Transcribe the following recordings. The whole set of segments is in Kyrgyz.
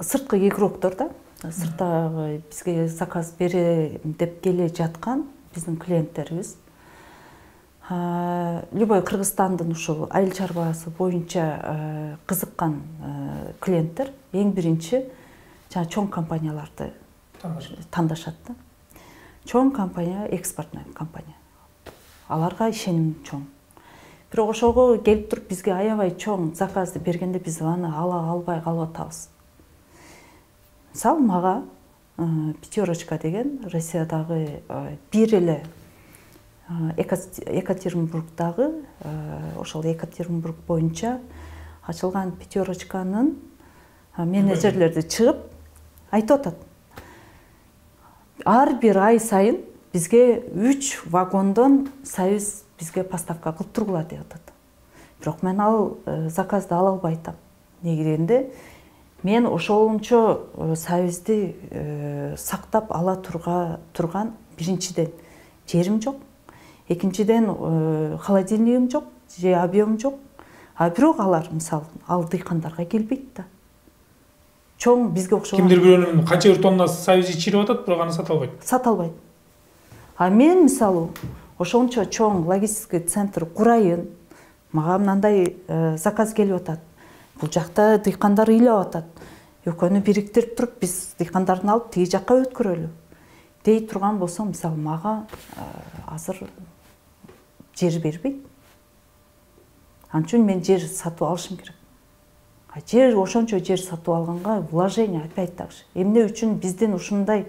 Сырткы игроктор да, сырттагы бизге заказ бере деп келе жаткан биздин клиенттерибиз. Любой Кыргызстандын ушул айыл чарбасы боюнча кызыккан клиенттер эң биринчи жана чоң компанияларды тандашат да. Чоң компания, экспортный компания. Аларга ишеним чоң. Бирок ошого келип туруп бизге аябай чоң заказды бергенде биз аны ала албай калып атабыз. Мисалы мага пятерочка деген Россиядагы бир эле Екатеринбургдагы ошол Екатеринбург боюнча ачылган пятерочканын менеджерлери чыгып айтып атат. Ар бир ай сайын бизге 3 вагондон Союз бизге поставка кылып тургула деп атат. Бирок мен ал заказды ала албай атам. Неге дегенде мен ошолунчо Союзду сактап ала турган биринчиден жерим жок. Экинчиден холодильнигим жок, же объем жок. Бирок алар мисалы ал дыйкандарга келбейт да. Чоң бизге окшогон. Кимдир бирөөнүн канча бир тонна Союз ичирип атат, бирок аны сата албайт. Сата албайт. Мен мисалы ошончо чоң логистика центр курайын, мага мындай заказ келип атат. Бул жакта дыйкандар ыйлап атат. Экөөнү бириктирип туруп биз дыйкандарды алып тиги жакка өткөрөлү. Дей турган болсом, мисалы мага азыр жер бербейт. Анын үчүн мен жер сатып алышым керек. Жер ошончо жер сатып алганга вложение опять так же. Эмне үчүн биздин ушундай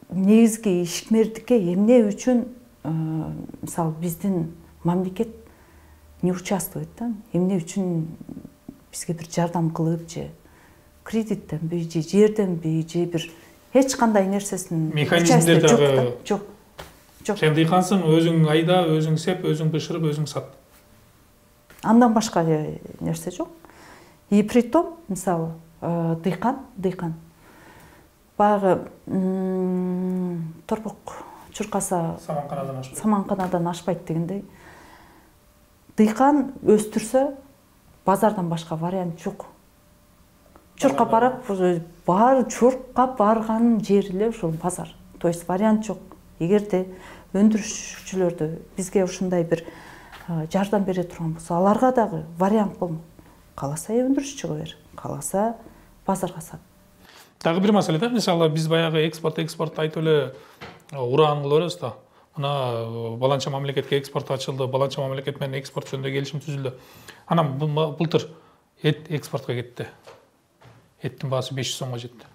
негизги ишмердикке эмне үчүн мисалы биздин мамлекет не участвует да? Эмне үчүн бизге бир жардам кылып же кредиттенби же жерденби же бир эч кандай нерсесин механизмдер дагы жок. Сен дыйкансың, өзүң айда, өзүң сеп, өзүң бышырып, өзүң сат. Андан башка нерсе жок. И притом, мисалы, дыйкан. Баягы торпок чуркаса саманканадан ашпайт дегендей. Дыйкан өстүрсө базардан башка вариант жок. Чуркап барып, чуркап барган жери эле ушул базар. То есть вариант жок. Эгерде өндүрүшчүлөрдү бизге ушундай бир жардам бере турган болсо, аларга дагы вариант болмок. Каласа өндүрүшчүгө бер, каласа базарга сат. Дагы бир маселе да, мисалы биз баягы экспорт айтып эле ураан кыла беребиз да. Мына баланча мамлекетке экспорт ачылды, баланча мамлекет менен экспорт жөнүндө келишим түзүлдү. Анан былтыр эт экспортко кетти. Эттин баасы 500 сомго жетти.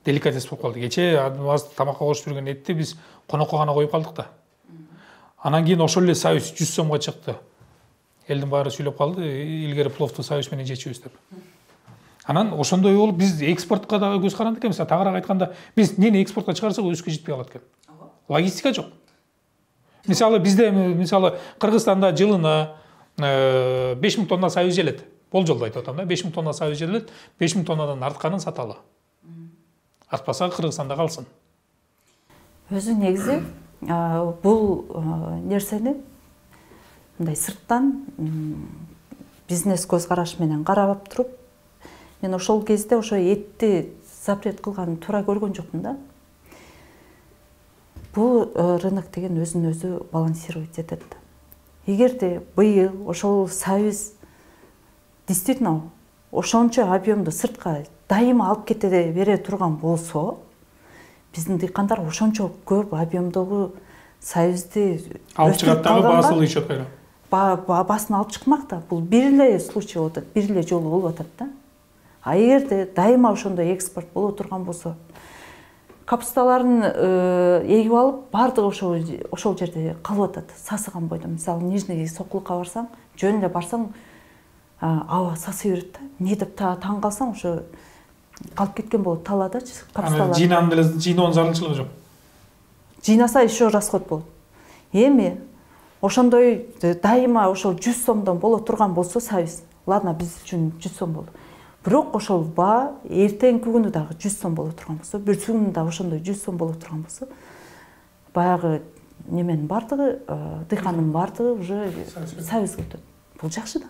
Деликатес болуп калды. Кече аз тамакка кошуп жүргөн этти биз конокко гана коюп калдык да. Анан кийин ошол эле Союз 100 сомго чыкты. Элдин баары сүйлөп калды, илгери пловду Союз менен жечүбүз деп. Анан ошондой болуп биз экспортко дагы көз карандык эмес. Тагыраак айтканда, биз эмнени экспортко чыгарсак өзүбүзгө жетпей калат экен. Логистика жок. Мисалы бизде Кыргызстанда жылына 5000 тонна Союз желет. Болжолду айтып атам да, 5000 тонна Союз желет, 5000 тоннадан артканын саталы. Артпаса Кыргызстанда калсын. Өзү негизи бул нерсени мындай сырттан бизнес көз караш менен карап туруп, мен ошол кезде ошо этти запрет кылганын туура көргөн жокмун да. Бул рынок деген өзүн өзү балансировать этет. Эгерде быйыл ошол Союз действительно ошончо объемду сыртка дайыма алып кете бере турган болсо, биздин дыйкандар ошончо көп объемдогу Союзду алып чыгат дагы баасыл ишет кайра. Баасын алып чыкмак да, бул бир эле случай болуп атат, бир эле жолу болуп атат да. Эгерде дайыма ошондой экспорт боло турган болсо, капусталарын эгип алып, бардыгы ошол жерде калып атат, сасыган бойдо. Мисалы, Нижний Сокулукка барсаң, жөн эле барсаң, аба сасый берет да. Не деп таң калсаң, ошо калып кеткен болот талаадачы капусталар. Жыйноонун зарылчылыгы жок. Жыйнаса еще расход болот. Эми ошондой дайыма ошол 100 сомдон боло турган болсо Союз, ладно, биз үчүн 100 сом болду. Бирок ошол баа эртеңки күнү дагы 100 сом боло турган болсо, бүрсү күнү дагы ошондой 100 сом боло турган болсо, баягы неменин бардыгы, дыйкандын бардыгы уже Союзга өтөт. Бул жакшы да.